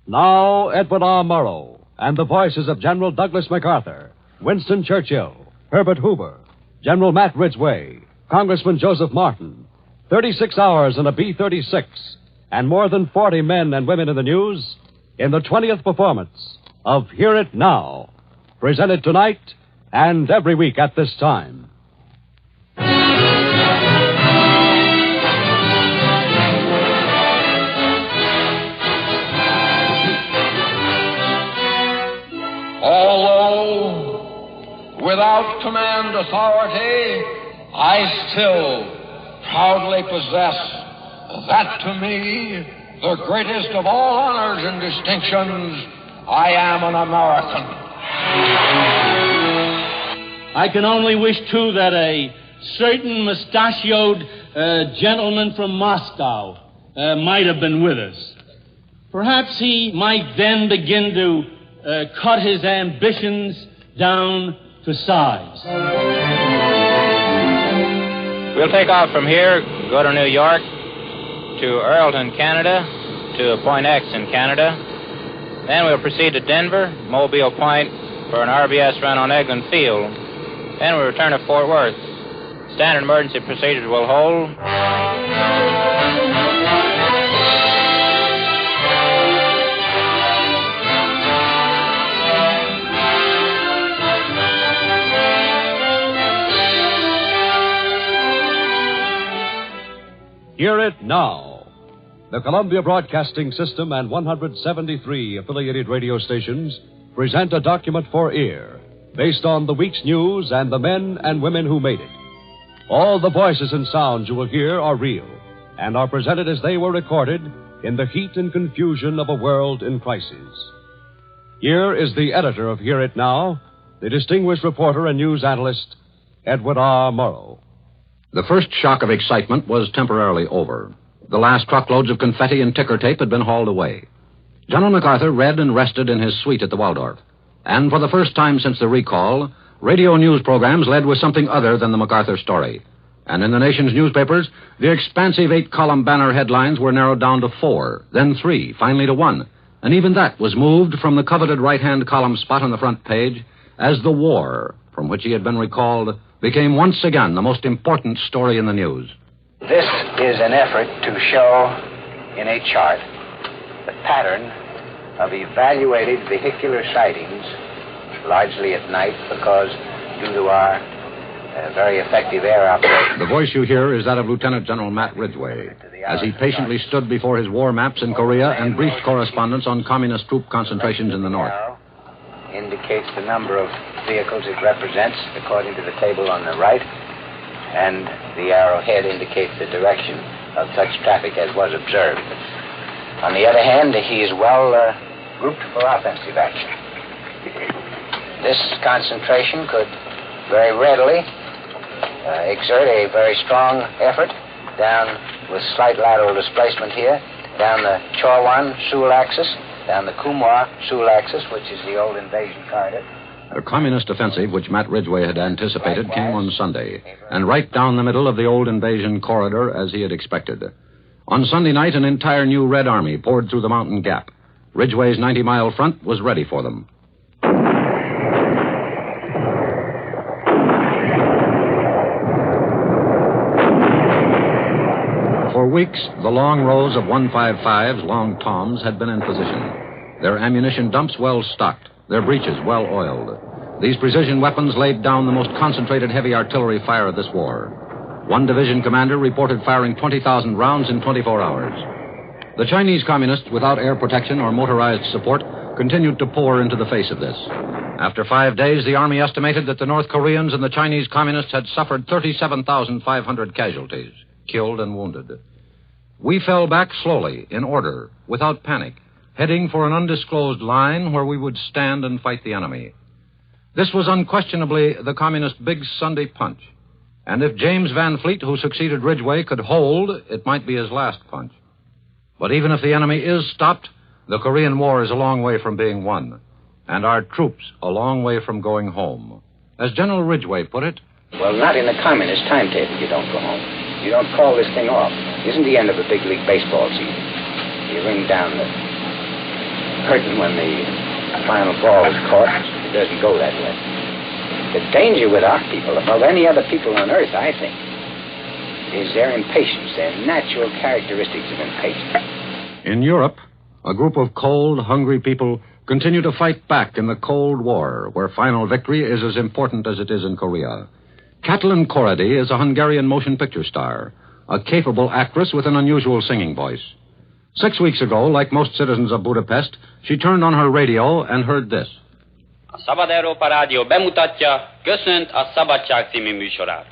Now, Edward R. Murrow and the voices of General Douglas MacArthur, Winston Churchill, Herbert Hoover, General Matt Ridgway, Congressman Joseph Martin, 36 hours in a B-36, and more than 40 men and women in the news in the 20th performance of Hear It Now, presented tonight and every week at this time. Although without command authority, I still proudly possess that to me, the greatest of all honors and distinctions. I am an American. I can only wish, too, that a certain mustachioed gentleman from Moscow might have been with us. Perhaps he might then begin to cut his ambitions down to size. We'll take off from here, go to New York, to Earlton, Canada, to Point X in Canada. Then we'll proceed to Denver, Mobile Point, for an RBS run on Eglin Field. Then we'll return to Fort Worth. Standard emergency procedures will hold. Hear It Now. The Columbia Broadcasting System and 173 affiliated radio stations present a document for ear based on the week's news and the men and women who made it. All the voices and sounds you will hear are real and are presented as they were recorded in the heat and confusion of a world in crisis. Here is the editor of Hear It Now, the distinguished reporter and news analyst, Edward R. Murrow. The first shock of excitement was temporarily over. The last truckloads of confetti and ticker tape had been hauled away. General MacArthur read and rested in his suite at the Waldorf. And for the first time since the recall, radio news programs led with something other than the MacArthur story. And in the nation's newspapers, the expansive 8-column banner headlines were narrowed down to 4, then 3, finally to 1. And even that was moved from the coveted right-hand column spot on the front page as the war, from which he had been recalled, became once again the most important story in the news. This is an effort to show in a chart the pattern of evaluated vehicular sightings, largely at night because due to our very effective air operation. The voice you hear is that of Lieutenant General Matt Ridgway, as he patiently stood before his war maps in Korea and briefed correspondence on communist troop concentrations in the north. Indicates the number of vehicles it represents according to the table on the right, and the arrowhead indicates the direction of such traffic as was observed. On the other hand, he is well grouped for offensive action. This concentration could very readily exert a very strong effort down with slight lateral displacement here, down the Chorwan-Sul axis, down the Kumwa-Sul axis, which is the old invasion corridor. A communist offensive, which Matt Ridgway had anticipated, came on Sunday, and right down the middle of the old invasion corridor as he had expected. On Sunday night, an entire new Red Army poured through the mountain gap. Ridgway's 90-mile front was ready for them. For weeks, the long rows of 155s, long toms, had been in position. Their ammunition dumps well stocked, their breeches well oiled. These precision weapons laid down the most concentrated heavy artillery fire of this war. One division commander reported firing 20,000 rounds in 24 hours. The Chinese communists, without air protection or motorized support, continued to pour into the face of this. After 5 days, the Army estimated that the North Koreans and the Chinese communists had suffered 37,500 casualties, killed and wounded. We fell back slowly, in order, without panic, heading for an undisclosed line where we would stand and fight the enemy. This was unquestionably the communist big Sunday punch. And if James Van Fleet, who succeeded Ridgway, could hold, it might be his last punch. But even if the enemy is stopped, the Korean War is a long way from being won, and our troops a long way from going home. As General Ridgway put it, well, not in the communist timetable, you don't go home. You don't call this thing off. It isn't the end of a big league baseball season. You ring down the curtain when the final ball is caught. It doesn't go that way. The danger with our people, above any other people on earth, I think, is their impatience, their natural characteristics of impatience. In Europe, a group of cold, hungry people continue to fight back in the Cold War, where final victory is as important as it is in Korea. Katalin Korady is a Hungarian motion picture star, a capable actress with an unusual singing voice. 6 weeks ago, like most citizens of Budapest, she turned on her radio and heard this. A Szabad Európa Rádió bemutatja, köszönt a Szabadság című műsorát.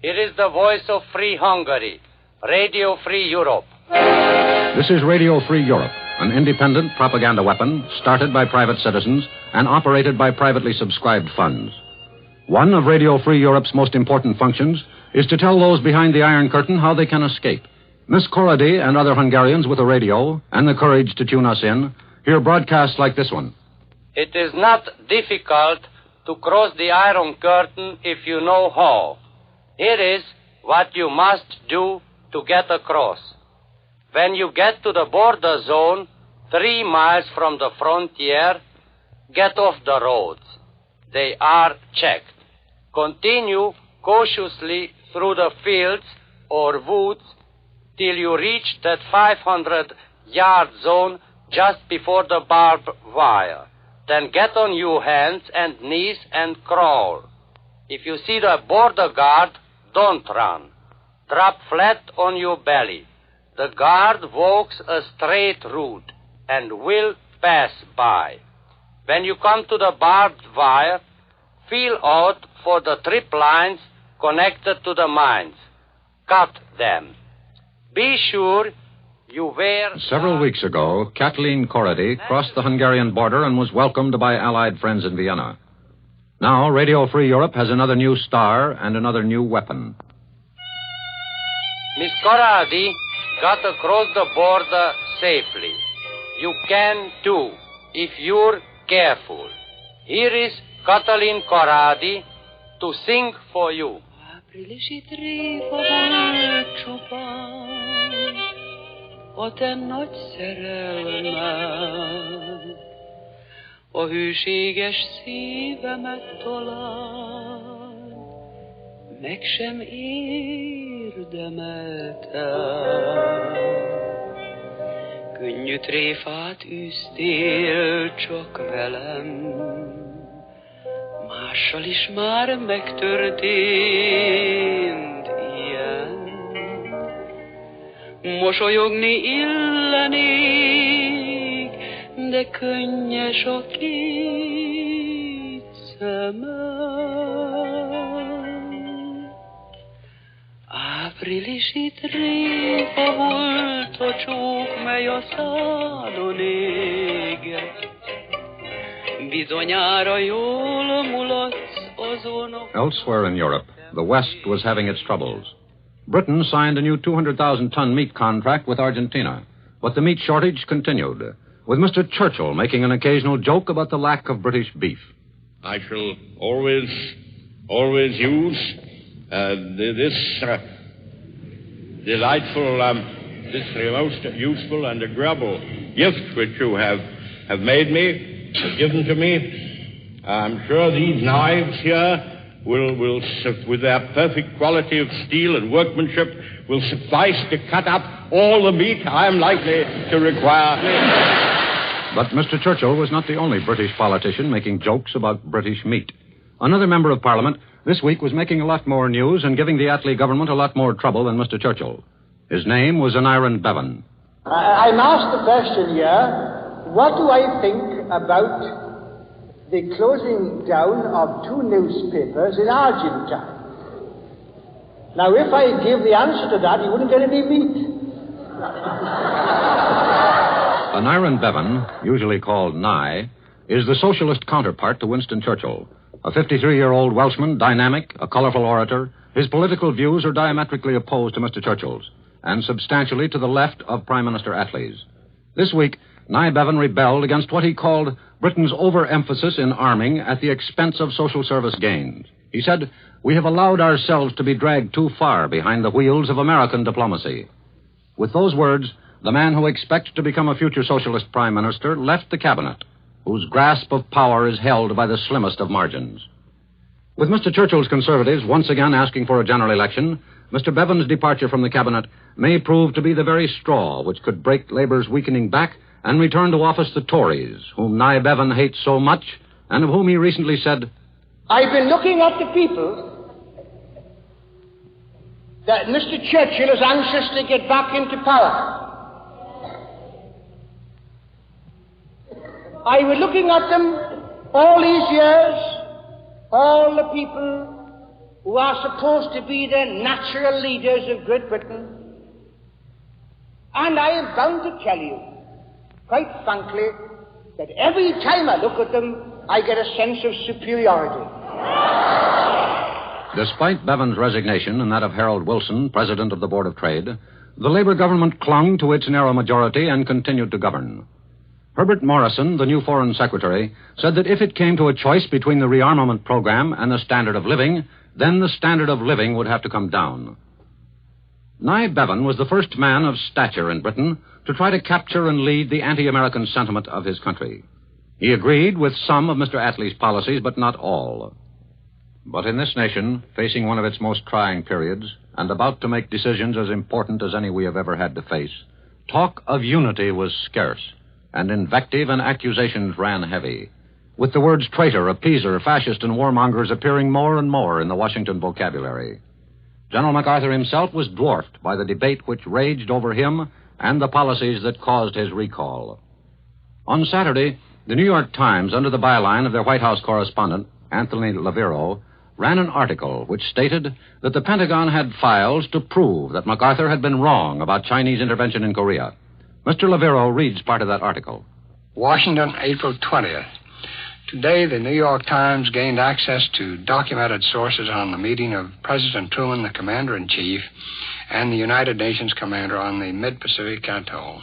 It is the voice of Free Hungary, Radio Free Europe. This is Radio Free Europe, an independent propaganda weapon started by private citizens and operated by privately subscribed funds. One of Radio Free Europe's most important functions is to tell those behind the Iron Curtain how they can escape. Miss Korady and other Hungarians with a radio and the courage to tune us in hear broadcasts like this one. It is not difficult to cross the Iron Curtain if you know how. Here is what you must do to get across. When you get to the border zone, 3 miles from the frontier, get off the roads. They are checked. Continue cautiously through the fields or woods till you reach that 500-yard zone just before the barbed wire. Then get on your hands and knees and crawl. If you see the border guard, don't run. Drop flat on your belly. The guard walks a straight route and will pass by. When you come to the barbed wire, feel out for the trip lines connected to the mines. Cut them. Be sure you wear... Several weeks ago, Katalin Korady crossed the Hungarian border and was welcomed by Allied friends in Vienna. Now, Radio Free Europe has another new star and another new weapon. Miss Korady got across the border safely. You can too, if you're careful. Here is Katalin Korady to sing for you. A te nagy szerelmed, a hűséges szívemet talán meg sem érdemeltem. Könnyű tréfát űztél csak velem, mással is már megtörtént ilyen. Mosolyogni illenék, de könnyes a két szemem. Áprilisi tréfa volt a csók, mely a szádon égett. Bizonyára jól mulatsz azon a... Elsewhere in Europe, the West was having its troubles. Britain signed a new 200,000-ton meat contract with Argentina, but the meat shortage continued, with Mr. Churchill making an occasional joke about the lack of British beef. I shall always use this delightful, this most useful and agreeable gift which you have made me, have given to me. I'm sure these knives here will, with their perfect quality of steel and workmanship, will suffice to cut up all the meat I am likely to require. But Mr. Churchill was not the only British politician making jokes about British meat. Another member of Parliament this week was making a lot more news and giving the Attlee government a lot more trouble than Mr. Churchill. His name was Aniran Bevan. I'm asked the question here, what do I think about the closing down of 2 newspapers in Argentine? Now, if I give the answer to that, you wouldn't get any meat. Aniran Bevan, usually called Nye, is the socialist counterpart to Winston Churchill. A 53-year-old Welshman, dynamic, a colorful orator, his political views are diametrically opposed to Mr. Churchill's and substantially to the left of Prime Minister Attlee's. This week, Nye Bevan rebelled against what he called Britain's overemphasis in arming at the expense of social service gains. He said, "We have allowed ourselves to be dragged too far behind the wheels of American diplomacy." With those words, the man who expects to become a future socialist prime minister left the cabinet, whose grasp of power is held by the slimmest of margins. With Mr. Churchill's Conservatives once again asking for a general election, Mr. Bevan's departure from the cabinet may prove to be the very straw which could break Labour's weakening back and return to office the Tories, whom Nye Bevan hates so much, and of whom he recently said, I've been looking at the people that Mr. Churchill is anxious to get back into power. I was looking at them all these years, all the people who are supposed to be the natural leaders of Great Britain, and I am bound to tell you, quite frankly, that every time I look at them, I get a sense of superiority. Despite Bevan's resignation and that of Harold Wilson, president of the Board of Trade, the Labour government clung to its narrow majority and continued to govern. Herbert Morrison, the new Foreign Secretary, said that if it came to a choice between the rearmament program and the standard of living, then the standard of living would have to come down. Nye Bevan was the first man of stature in Britain to try to capture and lead the anti-American sentiment of his country. He agreed with some of Mr. Attlee's policies, but not all. But in this nation, facing one of its most trying periods, and about to make decisions as important as any we have ever had to face, talk of unity was scarce, and invective and accusations ran heavy, with the words traitor, appeaser, fascist, and warmongers appearing more and more in the Washington vocabulary. General MacArthur himself was dwarfed by the debate which raged over him and the policies that caused his recall. On Saturday, the New York Times, under the byline of their White House correspondent, Anthony Lavero, ran an article which stated that the Pentagon had files to prove that MacArthur had been wrong about Chinese intervention in Korea. Mr. Lavero reads part of that article. Washington, April 20th. Today, the New York Times gained access to documented sources on the meeting of President Truman, the Commander-in-Chief, and the United Nations Commander on the Mid-Pacific Atoll.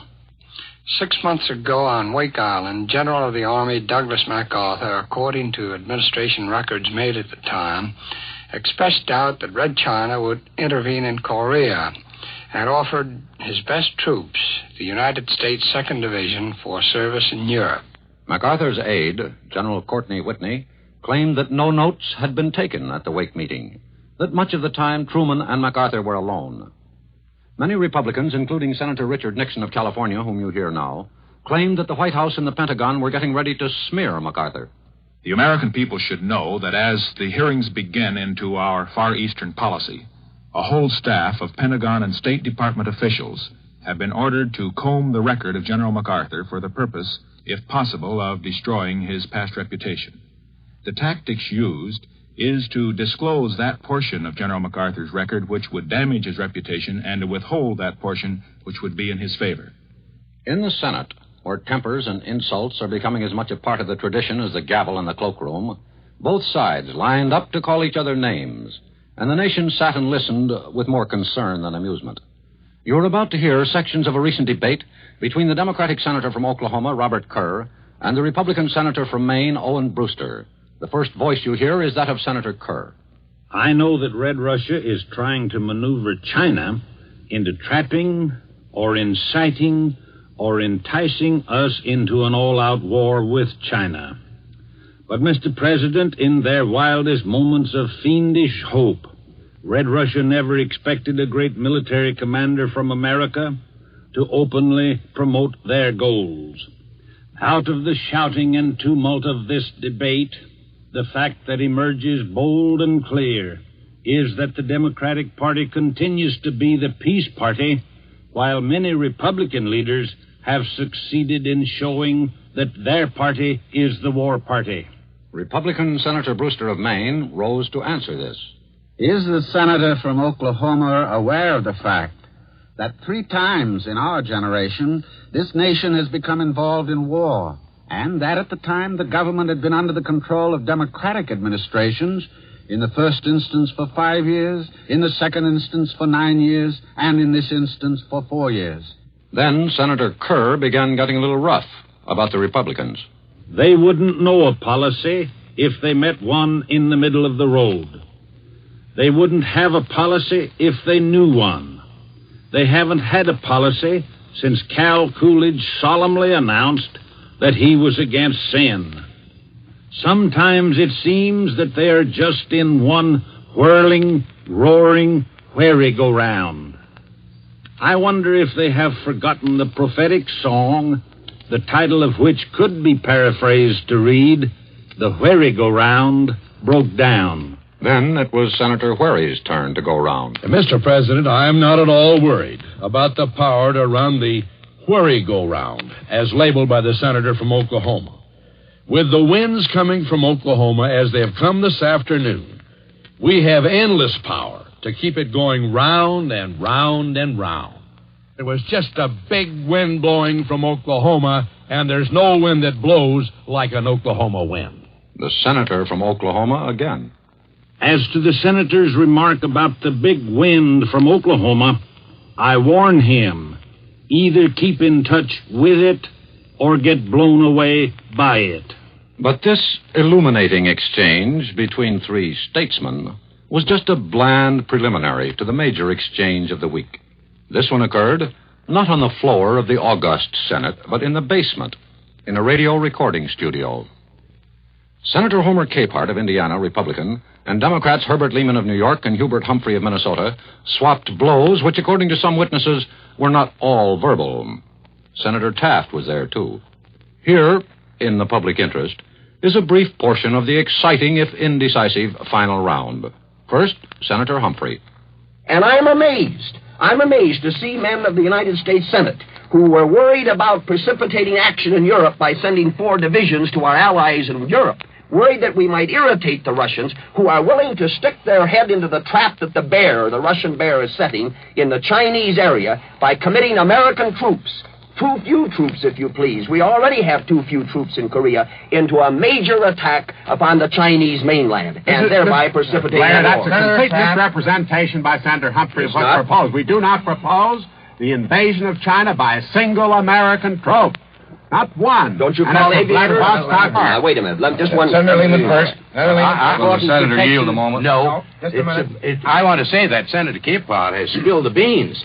6 months ago on Wake Island, General of the Army Douglas MacArthur, according to administration records made at the time, expressed doubt that Red China would intervene in Korea and offered his best troops, the United States 2nd Division, for service in Europe. MacArthur's aide, General Courtney Whitney, claimed that no notes had been taken at the Wake meeting, that much of the time Truman and MacArthur were alone. Many Republicans, including Senator Richard Nixon of California, whom you hear now, claimed that the White House and the Pentagon were getting ready to smear MacArthur. The American people should know that as the hearings begin into our Far Eastern policy, a whole staff of Pentagon and State Department officials have been ordered to comb the record of General MacArthur for the purpose, if possible, of destroying his past reputation. The tactics used is to disclose that portion of General MacArthur's record which would damage his reputation and to withhold that portion which would be in his favor. In the Senate, where tempers and insults are becoming as much a part of the tradition as the gavel in the cloakroom, both sides lined up to call each other names, and the nation sat and listened with more concern than amusement. You are about to hear sections of a recent debate between the Democratic senator from Oklahoma, Robert Kerr, and the Republican senator from Maine, Owen Brewster. The first voice you hear is that of Senator Kerr. I know that Red Russia is trying to maneuver China into trapping or inciting or enticing us into an all-out war with China. But, Mr. President, in their wildest moments of fiendish hope, Red Russia never expected a great military commander from America to openly promote their goals. Out of the shouting and tumult of this debate, the fact that emerges bold and clear is that the Democratic Party continues to be the peace party, while many Republican leaders have succeeded in showing that their party is the war party. Republican Senator Brewster of Maine rose to answer this. Is the senator from Oklahoma aware of the fact that 3 times in our generation this nation has become involved in war, and that at the time the government had been under the control of Democratic administrations, in the first instance for 5 years, in the second instance for 9 years, and in this instance for 4 years? Then Senator Kerr began getting a little rough about the Republicans. They wouldn't know a policy if they met one in the middle of the road. They wouldn't have a policy if they knew one. They haven't had a policy since Cal Coolidge solemnly announced that he was against sin. Sometimes it seems that they are just in one whirling, roaring merry-go-round. I wonder if they have forgotten the prophetic song, the title of which could be paraphrased to read, "The Merry-Go-Round Broke Down." Then it was Senator Wherry's turn to go round. Mr. President, I am not at all worried about the power to run the merry-go-round, as labeled by the senator from Oklahoma. With the winds coming from Oklahoma as they have come this afternoon, we have endless power to keep it going round and round and round. It was just a big wind blowing from Oklahoma, and there's no wind that blows like an Oklahoma wind. The senator from Oklahoma again. As to the senator's remark about the big wind from Oklahoma, I warn him, either keep in touch with it or get blown away by it. But this illuminating exchange between three statesmen was just a bland preliminary to the major exchange of the week. This one occurred not on the floor of the august Senate, but in the basement, in a radio recording studio. Senator Homer Capehart of Indiana, Republican, and Democrats Herbert Lehman of New York and Hubert Humphrey of Minnesota swapped blows, which, according to some witnesses, were not all verbal. Senator Taft was there, too. Here, in the public interest, is a brief portion of the exciting, if indecisive, final round. First, Senator Humphrey. And I'm amazed to see men of the United States Senate who were worried about precipitating action in Europe by sending 4 divisions to our allies in Europe, worried that we might irritate the Russians, who are willing to stick their head into the trap that the Russian bear, is setting in the Chinese area by committing American troops, too few troops, if you please, we already have too few troops in Korea, into a major attack upon the Chinese mainland, and thereby precipitating a war. That's a complete misrepresentation by Senator Humphrey of what's proposed. We do not propose the invasion of China by a single American troop. Not one. Don't you call aviators? Wait a minute. Just one. Senator Lehman first. Will the senator yield a moment? No. Just a minute. I want to say that Senator Capehart has spilled the beans.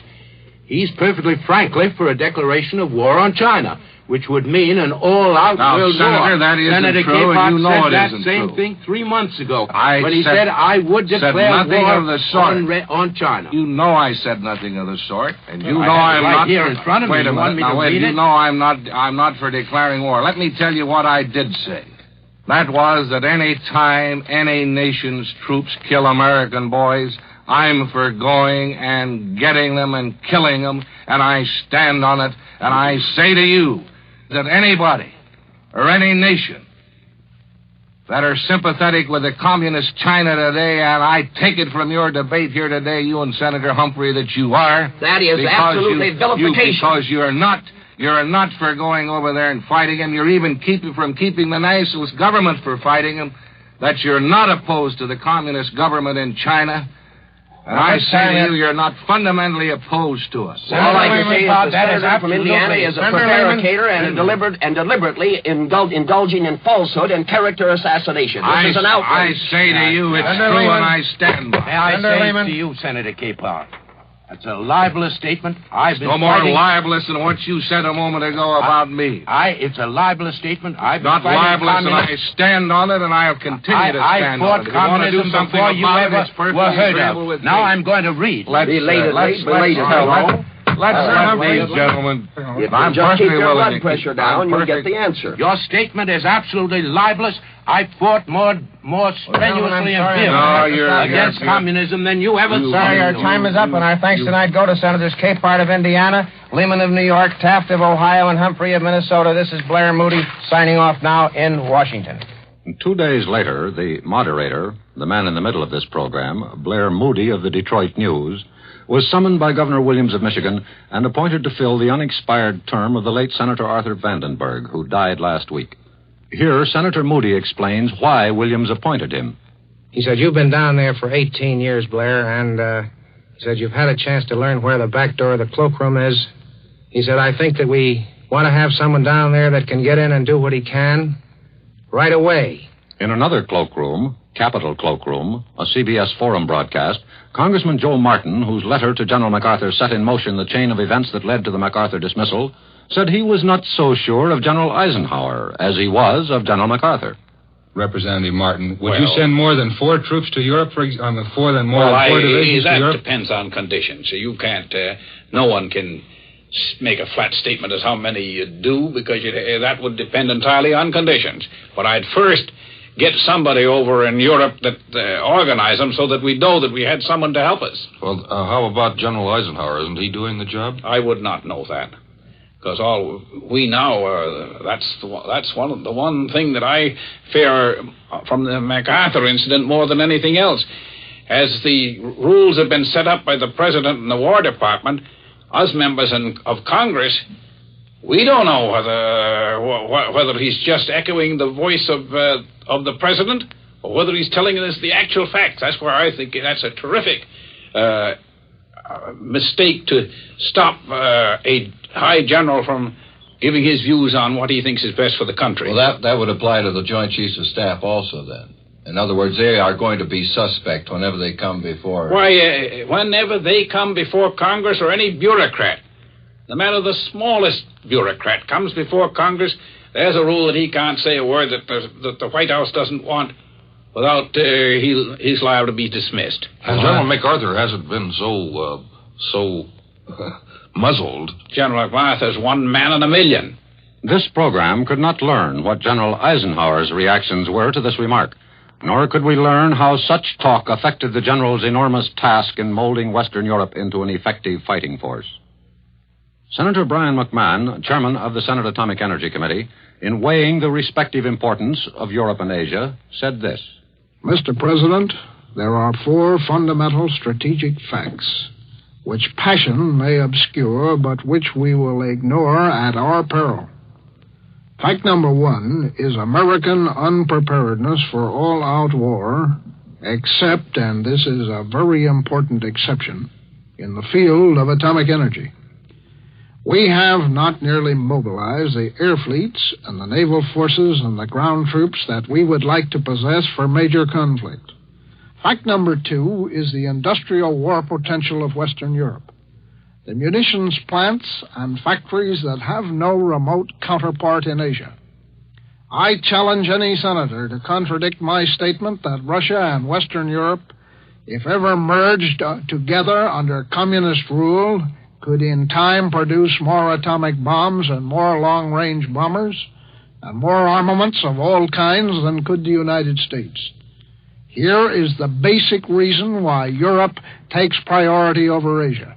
He's perfectly frankly for a declaration of war on China, which would mean an all-out world Senator, war. that isn't Senator true, Capehart and you know said it that isn't same true. thing 3 months ago when he said I would declare nothing war of the sort. on China. You know I said nothing of the sort, and you know I'm not here in front of me. Wait a You want minute. me to Now wait. read You it? know I'm not for declaring war. Let me tell you what I did say. That was that any time any nation's troops kill American boys, I'm for going and getting them and killing them, and I stand on it, and I say to you that anybody or any nation that are sympathetic with the communist China today, and I take it from your debate here today, you and Senator Humphrey, that you are. That is absolutely vilification. Because you're not for going over there and fighting him. You're even keeping the nationalist government for fighting him. That you're not opposed to the communist government in China. And I say to you, you're not fundamentally opposed to us. All I can say is the senator from Indiana is a prevaricator and deliberately indulging in falsehood and character assassination. This is an outrage. I say to you, it's true, and I stand by it. May I say to you, Senator Capehart, that's a libelous statement. No more libelous than what you said a moment ago about me. It's a libelous statement. Not libelous, and I stand on it, and I'll continue to stand on it. I fought communism before you ever were heard of. Now I'm going to read. Let's gentlemen. If you just keep your blood pressure down, you'll get the answer. Your statement is absolutely libelous. I fought more strenuously and vehemently against communism than you ever saw. Sir, your time is up, and our thanks tonight go to Senators Capehart of Indiana, Lehman of New York, Taft of Ohio, and Humphrey of Minnesota. This is Blair Moody signing off now in Washington. 2 days later, the moderator, the man in the middle of this program, Blair Moody of the Detroit News, was summoned by Governor Williams of Michigan and appointed to fill the unexpired term of the late Senator Arthur Vandenberg, who died last week. Here, Senator Moody explains why Williams appointed him. He said, you've been down there for 18 years, Blair, and he said, you've had a chance to learn where the back door of the cloakroom is. He said, I think that we want to have someone down there that can get in and do what he can right away. In another cloakroom, Capitol cloakroom, a CBS forum broadcast, Congressman Joe Martin, whose letter to General MacArthur set in motion the chain of events that led to the MacArthur dismissal, said he was not so sure of General Eisenhower as he was of General MacArthur. Representative Martin, would you send more than 4 troops to Europe, four divisions to Europe? That depends on conditions. So you can't, no one can make a flat statement as how many you do, because that would depend entirely on conditions. But I'd first get somebody over in Europe that organize them so that we know that we had someone to help us. Well, how about General Eisenhower? Isn't he doing the job? I would not know that. Because all we now, that's the one thing that I fear from the MacArthur incident more than anything else. As the rules have been set up by the President and the War Department, us members of Congress, we don't know whether he's just echoing the voice of the President or whether he's telling us the actual facts. That's where I think that's a terrific mistake to stop a high general from giving his views on what he thinks is best for the country. Well, that would apply to the Joint Chiefs of Staff also, then. In other words, they are going to be suspect whenever they come before... Why, whenever they come before Congress or any bureaucrat, no matter the smallest bureaucrat comes before Congress, there's a rule that he can't say a word that the White House doesn't want without he's liable to be dismissed. And General MacArthur hasn't been so muzzled. General MacArthur's one man in a million. This program could not learn what General Eisenhower's reactions were to this remark, nor could we learn how such talk affected the general's enormous task in molding Western Europe into an effective fighting force. Senator Brian McMahon, chairman of the Senate Atomic Energy Committee, in weighing the respective importance of Europe and Asia, said this. Mr. President, there are 4 fundamental strategic facts which passion may obscure, but which we will ignore at our peril. Fact number 1 is American unpreparedness for all-out war, except, and this is a very important exception, in the field of atomic energy. We have not nearly mobilized the air fleets and the naval forces and the ground troops that we would like to possess for major conflict. Fact number 2 is the industrial war potential of Western Europe. The munitions plants and factories that have no remote counterpart in Asia. I challenge any senator to contradict my statement that Russia and Western Europe, if ever merged together under communist rule, could in time produce more atomic bombs and more long-range bombers and more armaments of all kinds than could the United States. Here is the basic reason why Europe takes priority over Asia.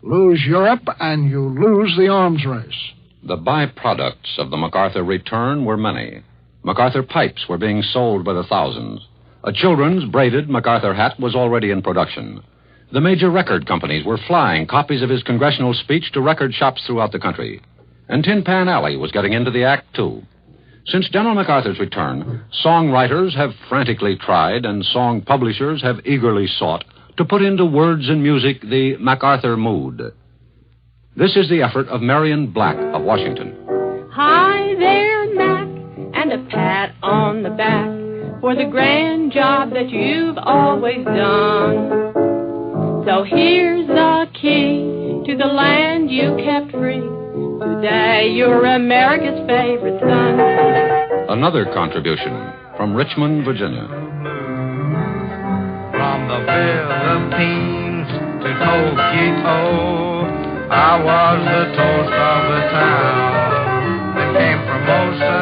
Lose Europe and you lose the arms race. The byproducts of the MacArthur return were many. MacArthur pipes were being sold by the thousands. A children's braided MacArthur hat was already in production. The major record companies were flying copies of his congressional speech to record shops throughout the country. And Tin Pan Alley was getting into the act, too. Since General MacArthur's return, songwriters have frantically tried and song publishers have eagerly sought to put into words and music the MacArthur mood. This is the effort of Marion Black of Washington. Hi there, Mac, and a pat on the back for the grand job that you've always done. So here's the key to the land you kept free. Today you're America's favorite son. Another contribution from Richmond, Virginia. From the Philippines to Tokyo, I was the toast of the town. They came from Mosa,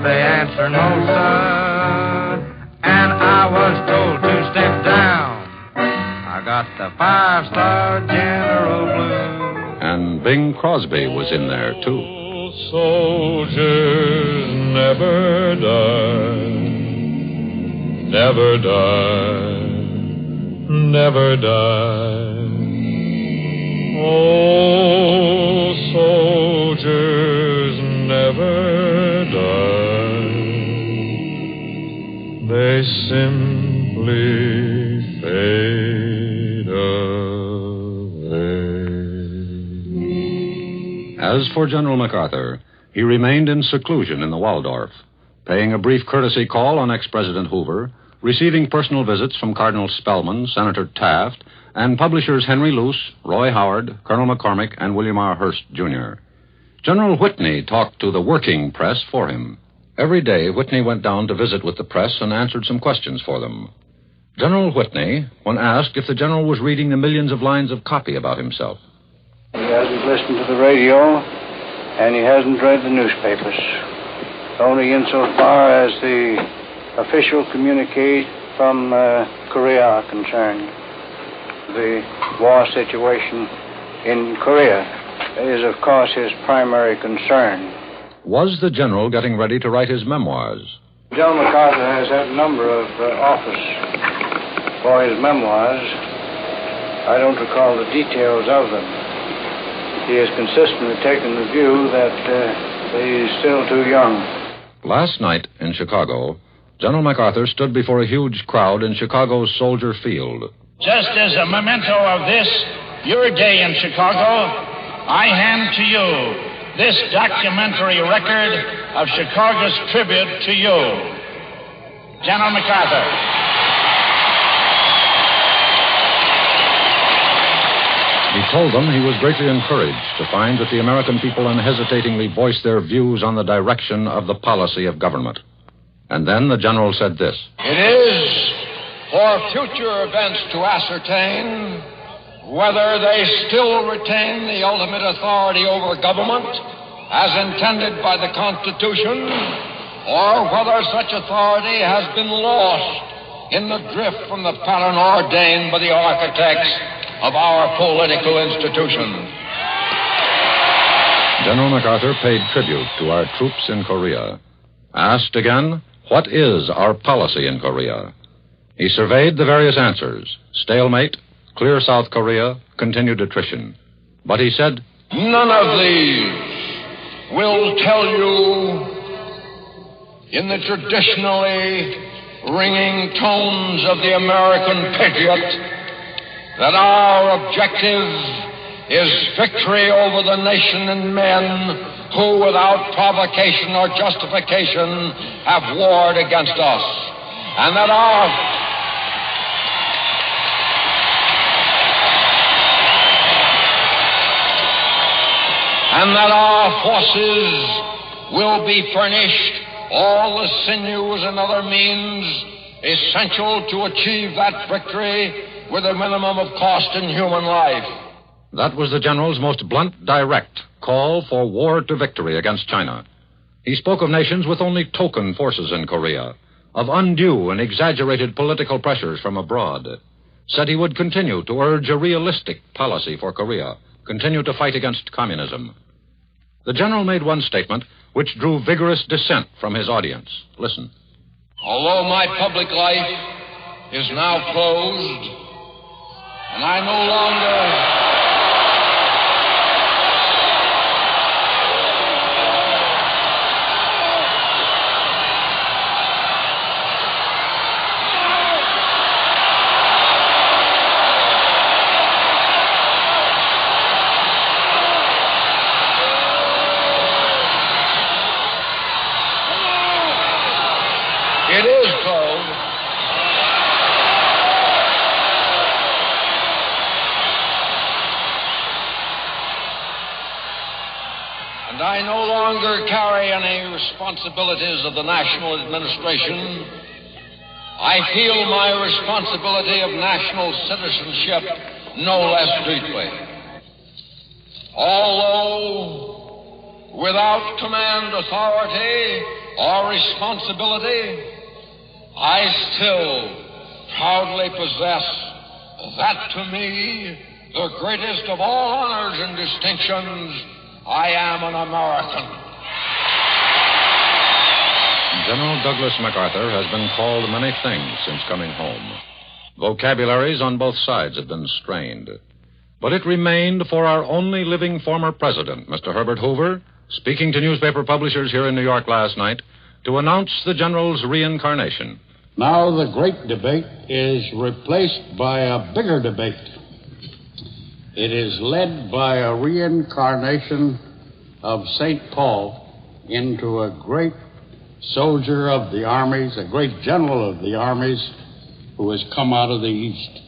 they answered no, sir, and I was told to step down. I got the 5-star General Blue. And Bing Crosby was in there, too. Soldiers never die, never die, never die. Oh, soldiers never die. They simply fade away. As for General MacArthur, he remained in seclusion in the Waldorf, paying a brief courtesy call on ex-President Hoover, receiving personal visits from Cardinal Spellman, Senator Taft, and publishers Henry Luce, Roy Howard, Colonel McCormick, and William R. Hearst, Jr. General Whitney talked to the working press for him. Every day, Whitney went down to visit with the press and answered some questions for them. General Whitney, when asked if the general was reading the millions of lines of copy about himself. He hasn't listened to the radio, and he hasn't read the newspapers. Only insofar as the official communique from Korea are concerned. The war situation in Korea is, of course, his primary concern. Was the general getting ready to write his memoirs? General MacArthur has had a number of offers for his memoirs. I don't recall the details of them. He has consistently taken the view that he's still too young. Last night in Chicago, General MacArthur stood before a huge crowd in Chicago's Soldier Field. Just as a memento of this, your day in Chicago, I hand to you this documentary record of Chicago's tribute to you. General MacArthur. He told them he was greatly encouraged to find that the American people unhesitatingly voiced their views on the direction of the policy of government. And then the general said this. It is for future events to ascertain whether they still retain the ultimate authority over government as intended by the Constitution, or whether such authority has been lost in the drift from the pattern ordained by the architects of our political institutions. General MacArthur paid tribute to our troops in Korea. Asked again, what is our policy in Korea? He surveyed the various answers. Stalemate, clear South Korea, continued attrition. But he said, none of these will tell you in the traditionally ringing tones of the American patriot that our objective is victory over the nation and men who, without provocation or justification, have warred against us. And that our forces will be furnished all the sinews and other means essential to achieve that victory with a minimum of cost in human life. That was the general's most blunt, direct call for war to victory against China. He spoke of nations with only token forces in Korea, of undue and exaggerated political pressures from abroad. Said he would continue to urge a realistic policy for Korea, continue to fight against communism. The general made one statement which drew vigorous dissent from his audience. Listen. Although my public life is now closed, and I no longer I no longer carry any responsibilities of the national administration. I feel my responsibility of national citizenship no less deeply. Although without command authority or responsibility, I still proudly possess that to me the greatest of all honors and distinctions. I am an American. General Douglas MacArthur has been called many things since coming home. Vocabularies on both sides have been strained. But it remained for our only living former president, Mr. Herbert Hoover, speaking to newspaper publishers here in New York last night, to announce the general's reincarnation. Now the great debate is replaced by a bigger debate. It is led by a reincarnation of St. Paul into a great soldier of the armies, a great general of the armies, who has come out of the East.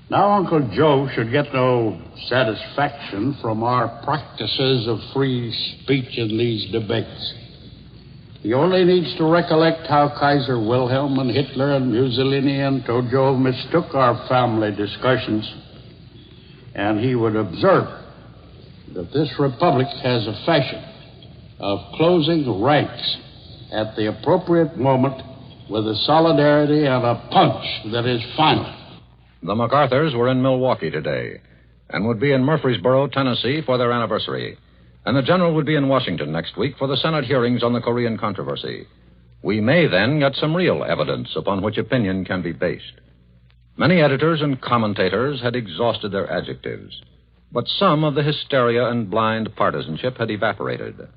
Now, Uncle Joe should get no satisfaction from our practices of free speech in these debates. He only needs to recollect how Kaiser Wilhelm and Hitler and Mussolini and Tojo mistook our family discussions, and he would observe that this republic has a fashion of closing ranks at the appropriate moment with a solidarity and a punch that is final. The MacArthurs were in Milwaukee today and would be in Murfreesboro, Tennessee for their anniversary. And the general would be in Washington next week for the Senate hearings on the Korean controversy. We may then get some real evidence upon which opinion can be based. Many editors and commentators had exhausted their adjectives, but some of the hysteria and blind partisanship had evaporated.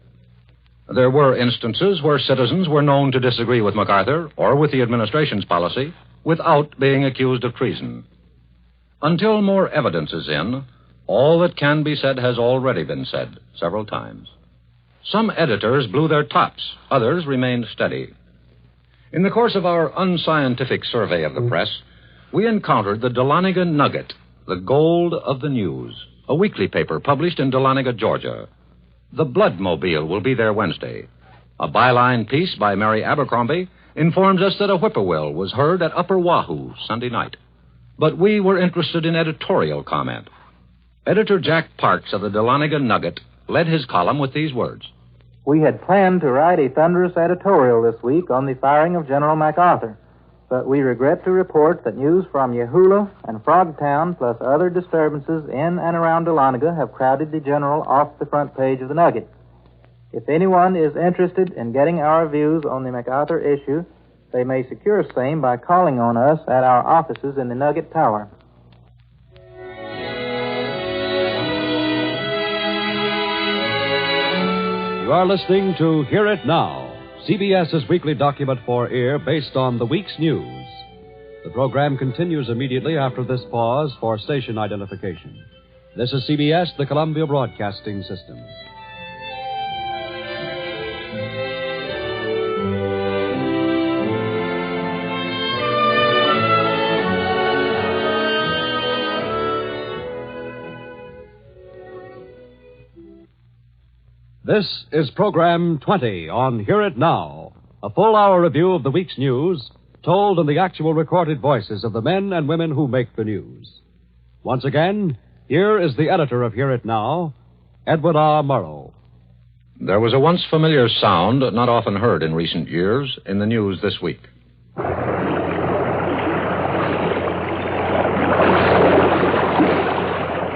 There were instances where citizens were known to disagree with MacArthur or with the administration's policy without being accused of treason. Until more evidence is in, all that can be said has already been said several times. Some editors blew their tops. Others remained steady. In the course of our unscientific survey of the press, we encountered the Dahlonega Nugget, the gold of the news, a weekly paper published in Dahlonega, Georgia. The Bloodmobile will be there Wednesday. A byline piece by Mary Abercrombie informs us that a whippoorwill was heard at Upper Wahoo Sunday night. But we were interested in editorial comment. Editor Jack Parks of the Dahlonega Nugget led his column with these words. We had planned to write a thunderous editorial this week on the firing of General MacArthur, but we regret to report that news from Yahula and Frogtown, plus other disturbances in and around Dahlonega, have crowded the general off the front page of the Nugget. If anyone is interested in getting our views on the MacArthur issue, they may secure same by calling on us at our offices in the Nugget Tower. You are listening to Hear It Now, CBS's weekly document for ear based on the week's news. The program continues immediately after this pause for station identification. This is CBS, the Columbia Broadcasting System. This is Program 20 on Hear It Now, a full-hour review of the week's news, told in the actual recorded voices of the men and women who make the news. Once again, here is the editor of Hear It Now, Edward R. Murrow. There was a once familiar sound, not often heard in recent years, in the news this week.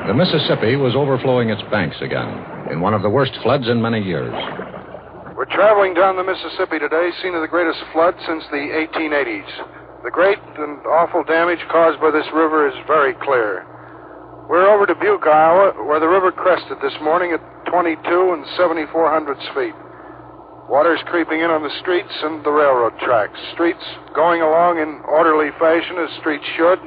The Mississippi was overflowing its banks again, in one of the worst floods in many years. We're traveling down the Mississippi today, scene of the greatest flood since the 1880s. The great and awful damage caused by this river is very clear. We're over to Butte, Iowa, where the river crested this morning at 22 7/400 feet. Water's creeping in on the streets and the railroad tracks. Streets going along in orderly fashion as streets should.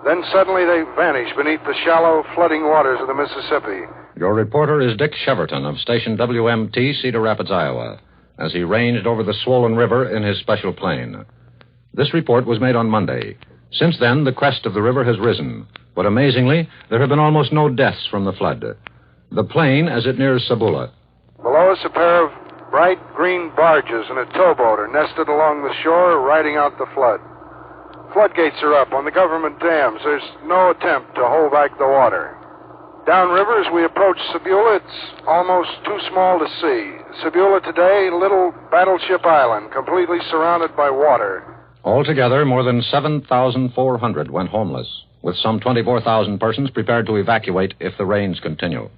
Then suddenly they vanish beneath the shallow, flooding waters of the Mississippi. Your reporter is Dick Cheverton of station WMT, Cedar Rapids, Iowa, as he ranged over the swollen river in his special plane. This report was made on Monday. Since then, the crest of the river has risen, but amazingly, there have been almost no deaths from the flood. The plane as it nears Sabula. Below us, a pair of bright green barges and a towboat are nested along the shore, riding out the flood. Floodgates are up on the government dams. There's no attempt to hold back the water. Downriver, as we approach Sabula, it's almost too small to see. Sabula today, little battleship island, completely surrounded by water. Altogether, more than 7,400 went homeless, with some 24,000 persons prepared to evacuate if the rains continue.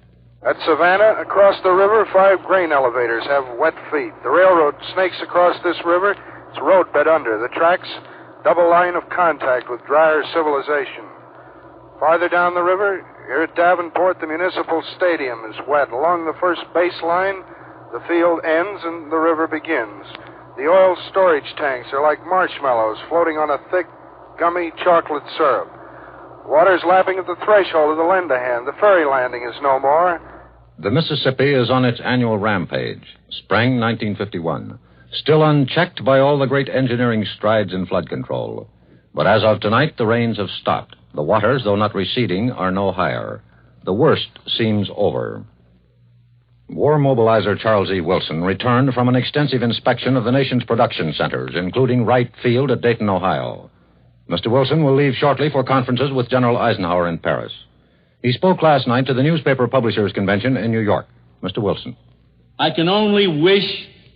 At Savannah, across the river, 5 grain elevators have wet feet. The railroad snakes across this river. It's roadbed under. The tracks, double line of contact with drier civilization. Farther down the river, here at Davenport, the municipal stadium is wet. Along the first baseline, the field ends and the river begins. The oil storage tanks are like marshmallows floating on a thick, gummy chocolate syrup. Water's lapping at the threshold of the Lendahan. The ferry landing is no more. The Mississippi is on its annual rampage, spring 1951, still unchecked by all the great engineering strides in flood control. But as of tonight, the rains have stopped. The waters, though not receding, are no higher. The worst seems over. War mobilizer Charles E. Wilson returned from an extensive inspection of the nation's production centers, including Wright Field at Dayton, Ohio. Mr. Wilson will leave shortly for conferences with General Eisenhower in Paris. He spoke last night to the Newspaper Publishers Convention in New York. Mr. Wilson. I can only wish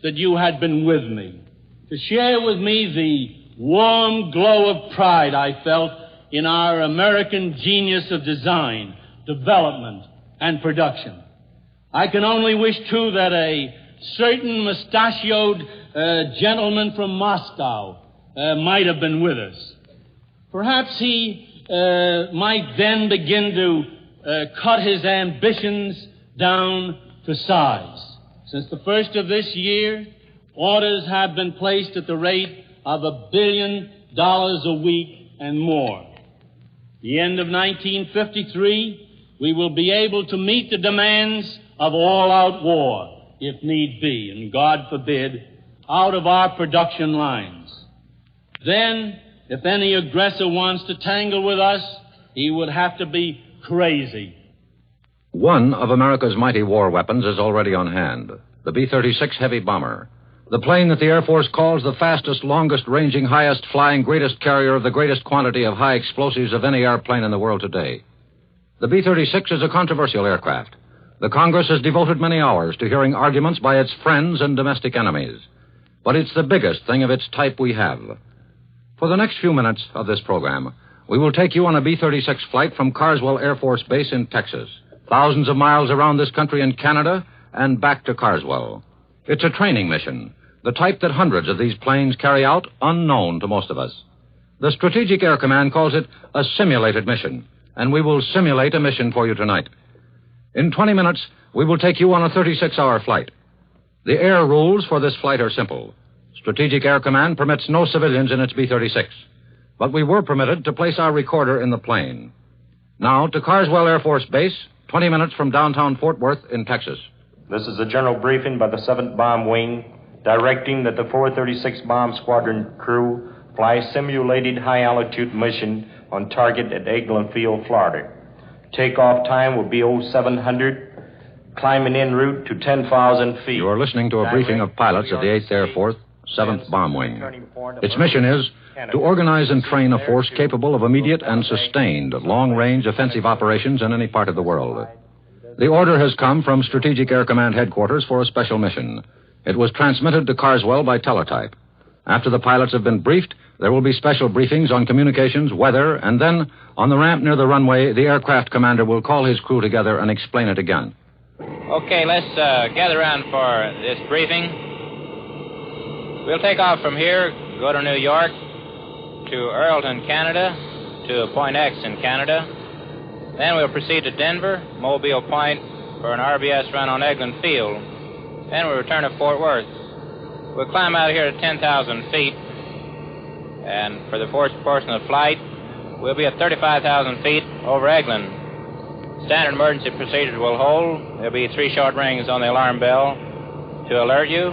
that you had been with me to share with me the warm glow of pride I felt in our American genius of design, development, and production. I can only wish, too, that a certain mustachioed gentleman from Moscow might have been with us. Perhaps he might then begin to cut his ambitions down to size. Since the first of this year, orders have been placed at the rate of $1 billion a week and more. The end of 1953, we will be able to meet the demands of all-out war, if need be, and God forbid, out of our production lines. Then, if any aggressor wants to tangle with us, he would have to be crazy. One of America's mighty war weapons is already on hand, the B-36 heavy bomber, the plane that the Air Force calls the fastest, longest-ranging, highest-flying, greatest carrier of the greatest quantity of high explosives of any airplane in the world today. The B-36 is a controversial aircraft. The Congress has devoted many hours to hearing arguments by its friends and domestic enemies. But it's the biggest thing of its type we have. For the next few minutes of this program, we will take you on a B-36 flight from Carswell Air Force Base in Texas, thousands of miles around this country and Canada, and back to Carswell. It's a training mission, the type that hundreds of these planes carry out, unknown to most of us. The Strategic Air Command calls it a simulated mission, and we will simulate a mission for you tonight. In 20 minutes, we will take you on a 36-hour flight. The air rules for this flight are simple. Strategic Air Command permits no civilians in its B-36, but we were permitted to place our recorder in the plane. Now to Carswell Air Force Base, 20 minutes from downtown Fort Worth in Texas. This is a general briefing by the 7th Bomb Wing, directing that the 436 Bomb Squadron crew fly a simulated high-altitude mission on target at Eglin Field, Florida. Takeoff time will be 0700, climbing en route to 10,000 feet. You are listening to a briefing of pilots of the 8th Air Force, 7th Bomb Wing. Its mission is to organize and train a force capable of immediate and sustained long-range offensive operations in any part of the world. The order has come from Strategic Air Command headquarters for a special mission. It was transmitted to Carswell by teletype. After the pilots have been briefed, there will be special briefings on communications, weather, and then, on the ramp near the runway, the aircraft commander will call his crew together and explain it again. Okay, let's gather around for this briefing. We'll take off from here, go to New York, to Earlton, Canada, to Point X in Canada. Then we'll proceed to Denver, Mobile Point, for an RBS run on Eglin Field. Then we'll return to Fort Worth. We'll climb out of here to 10,000 feet. And for the first portion of the flight, we'll be at 35,000 feet over Eglin. Standard emergency procedures will hold. There'll be 3 short rings on the alarm bell to alert you,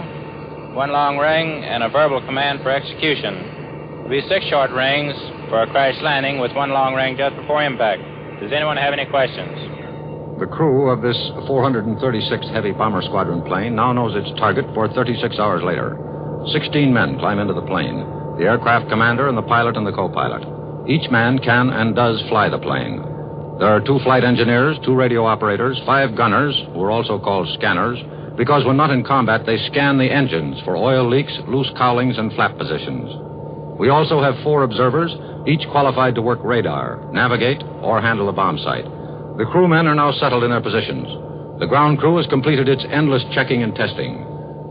1 long ring, and a verbal command for execution. There'll be 6 short rings for a crash landing with 1 long ring just before impact. Does anyone have any questions? The crew of this 436th Heavy Bomber Squadron plane now knows its target for 36 hours later. 16 men climb into the plane, the aircraft commander and the pilot and the co-pilot. Each man can and does fly the plane. There are 2 flight engineers, 2 radio operators, 5 gunners, who are also called scanners, because when not in combat, they scan the engines for oil leaks, loose cowlings, and flap positions. We also have 4 observers, each qualified to work radar, navigate, or handle the bomb site. The crewmen are now settled in their positions. The ground crew has completed its endless checking and testing.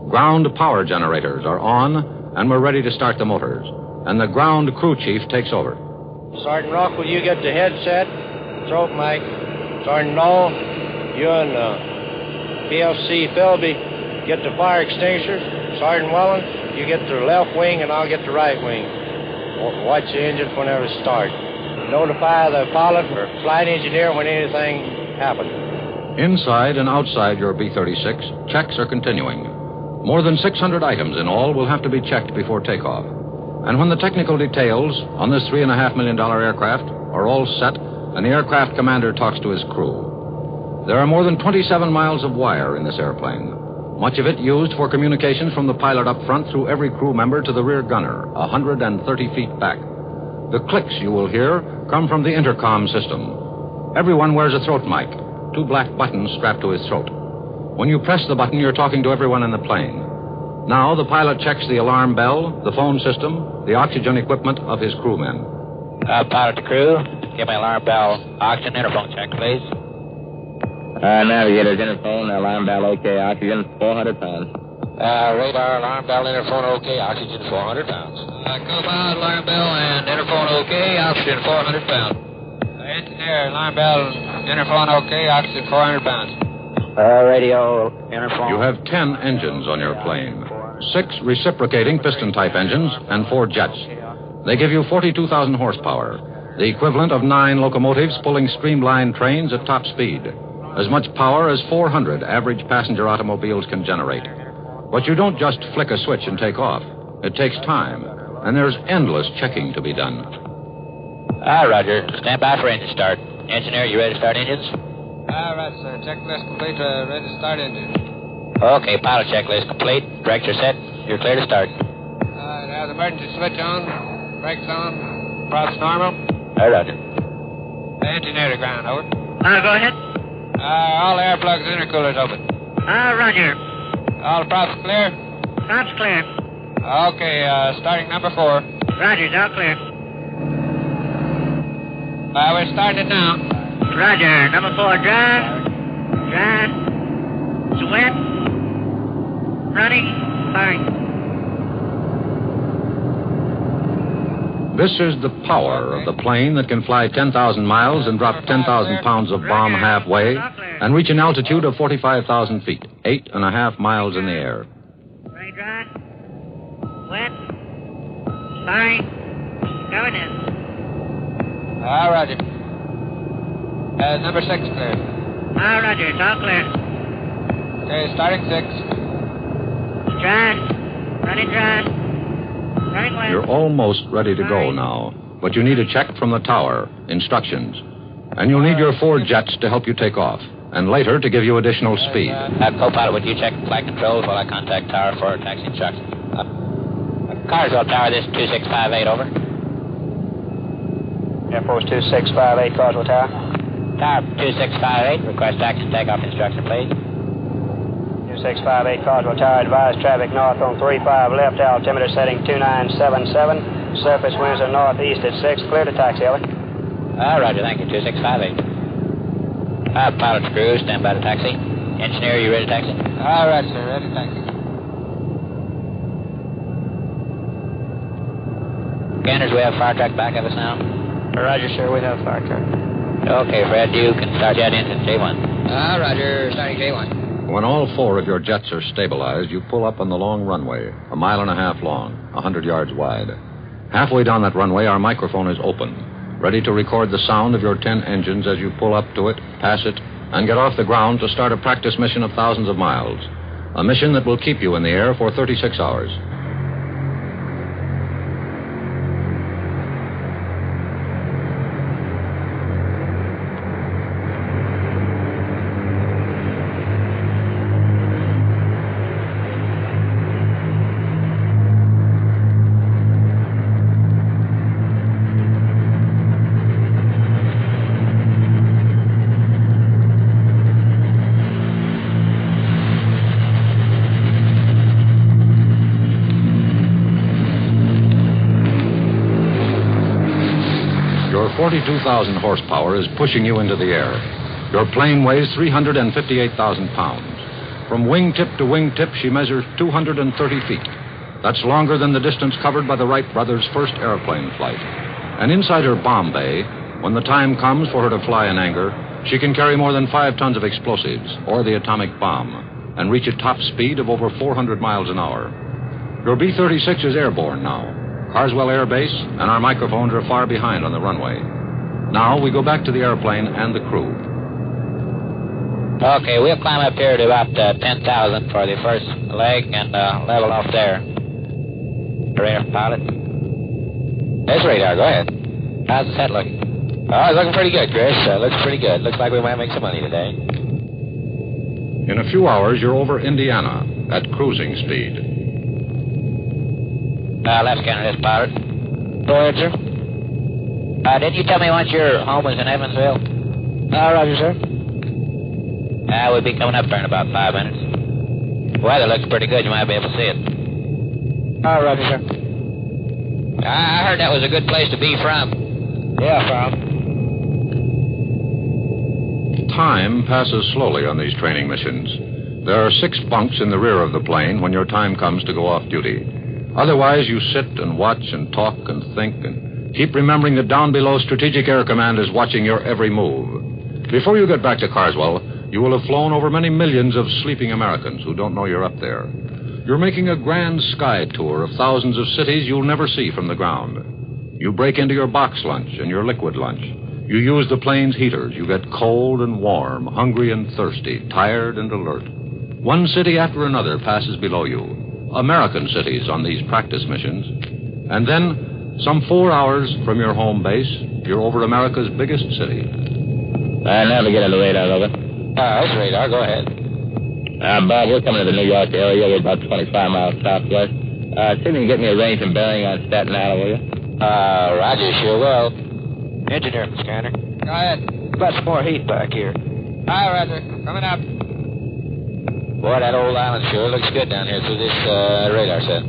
Ground power generators are on, and we're ready to start the motors. And the ground crew chief takes over. Sergeant Rock, will you get the headset? Throat mic. Sergeant Knoll, you and PFC Philby get the fire extinguishers. Sergeant Wellen, you get the left wing, and I'll get the right wing. Watch the engines whenever it starts. Notify the pilot or flight engineer when anything happens. Inside and outside your B-36, checks are continuing. More than 600 items in all will have to be checked before takeoff. And when the technical details on this $3.5 million aircraft are all set and the aircraft commander talks to his crew, there are more than 27 miles of wire in this airplane, much of it used for communications from the pilot up front through every crew member to the rear gunner, 130 feet back. The clicks you will hear come from the intercom system. Everyone wears a throat mic, 2 black buttons strapped to his throat. When you press the button, you're talking to everyone in the plane. Now the pilot checks the alarm bell, the phone system, the oxygen equipment of his crewmen. Pilot to crew, give me alarm bell, oxygen interphone check, please. Navigator's interphone, alarm bell, okay, oxygen 400 pounds. Radar, alarm bell, interphone, okay, oxygen 400 pounds. Co-pilot, alarm bell, and interphone, okay, oxygen 400 pounds. Engineer, alarm bell, interphone, okay, oxygen 400 pounds. Radio, interphone. You have 10 engines on your plane. 6 reciprocating piston-type engines and 4 jets. They give you 42,000 horsepower, the equivalent of 9 locomotives pulling streamlined trains at top speed. As much power as 400 average passenger automobiles can generate. But you don't just flick a switch and take off. It takes time, and there's endless checking to be done. Roger. Stand by for engine start. Engineer, you ready to start engines? Right, sir. Checklist complete. Ready to start engines. Okay, pilot checklist complete. Brakes are set. You're clear to start. Have the emergency switch on. Brakes on. Props normal. Roger. Engineer to ground, over. Go ahead. All air plugs and intercoolers open. Roger. All the props clear? Props clear. Okay, starting number 4. Roger, all clear. We're starting it now. Roger, number 4, drive. Sweat. Running. Firing. This is the power of the plane that can fly 10,000 miles and drop 10,000 pounds of bomb halfway and reach an altitude of 45,000 feet, 8.5 miles in the air. Ready, dry. Wet. Firing. Going in. Roger. Number 6 clear. Roger, it's all clear. Okay, starting 6. Dry. Running dry. Running west. You're almost ready to go now, but you need a check from the tower, instructions. And you'll need your 4 jets to help you take off, and later to give you additional speed. Co-pilot, would you check flight controls while I contact tower for taxi instructions? Carswell Tower, this is 2658, over. Air Force 2658, Carswell Tower. Tower 2658, request taxi and takeoff instruction, please. 2658, Carswell Tower, advise traffic north on 35 left, altimeter setting 2977. Surface winds are northeast at 6, clear to taxi, over. Roger, thank you, 2658. Pilot to crew, stand by to taxi. Engineer, you ready to taxi? Right, sir, ready to taxi. Scanners, we have fire truck back of us now? Roger, sir, we have fire truck. Okay, Fred, you can start jet engine J1. Roger, starting J1. When all 4 of your jets are stabilized, you pull up on the long runway, 1.5 miles long, 100 yards wide. Halfway down that runway, our microphone is open, ready to record the sound of your 10 engines as you pull up to it, pass it, and get off the ground to start a practice mission of thousands of miles. A mission that will keep you in the air for 36 hours. Your 42,000 horsepower is pushing you into the air. Your plane weighs 358,000 pounds. From wingtip to wingtip, she measures 230 feet. That's longer than the distance covered by the Wright brothers' first airplane flight. And inside her bomb bay, when the time comes for her to fly in anger, she can carry more than 5 tons of explosives, or the atomic bomb, and reach a top speed of over 400 miles an hour. Your B-36 is airborne now. Carswell Air Base and our microphones are far behind on the runway. Now we go back to the airplane and the crew. Okay, we'll climb up here to about 10,000 for the first leg and level off there. Radar pilot. There's radar. Go ahead. How's the set looking? Oh, it's looking pretty good, Chris. Looks pretty good. Looks like we might make some money today. In a few hours, you're over Indiana at cruising speed. Left counter, this pilot. Go ahead, sir. Didn't you tell me once your home was in Evansville? Roger, sir. We'll be coming up there in about 5 minutes. Weather looks pretty good. You might be able to see it. Roger, sir. I heard that was a good place to be from. Yeah, from. Time passes slowly on these training missions. There are 6 bunks in the rear of the plane when your time comes to go off duty. Otherwise, you sit and watch and talk and think and keep remembering that down below, Strategic Air Command is watching your every move. Before you get back to Carswell, you will have flown over many millions of sleeping Americans who don't know you're up there. You're making a grand sky tour of thousands of cities you'll never see from the ground. You break into your box lunch and your liquid lunch. You use the plane's heaters. You get cold and warm, hungry and thirsty, tired and alert. One city after another passes below you. American cities on these practice missions. And then, some 4 hours from your home base, you're over America's biggest city. Navigator to radar, over. That's radar. Go ahead. Bob, we're coming to the New York area. We're about 25 miles southwest. See if you can get me a range and bearing on Staten Island, will you? Roger, sure will. Engineer, scanner. Go ahead. Got some more heat back here. Hi, Roger. Coming up. Boy, that old island sure looks good down here through this radar set.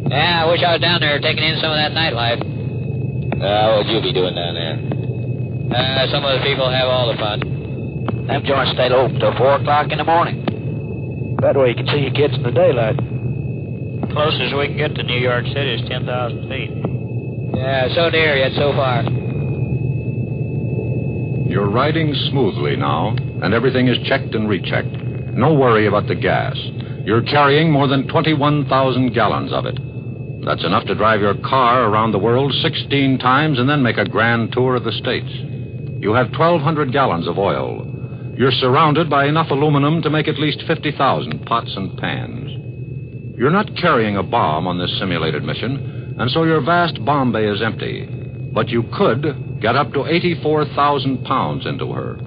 Yeah, I wish I was down there taking in some of that nightlife. What would you be doing down there? Some of the people have all the fun. Them joints stay open till 4 o'clock in the morning. That way you can see your kids in the daylight. Closest we can get to New York City is 10,000 feet. Yeah, so near yet so far. You're riding smoothly now, and everything is checked and rechecked. No worry about the gas. You're carrying more than 21,000 gallons of it. That's enough to drive your car around the world 16 times and then make a grand tour of the States. You have 1,200 gallons of oil. You're surrounded by enough aluminum to make at least 50,000 pots and pans. You're not carrying a bomb on this simulated mission, and so your vast bomb bay is empty. But you could get up to 84,000 pounds into her.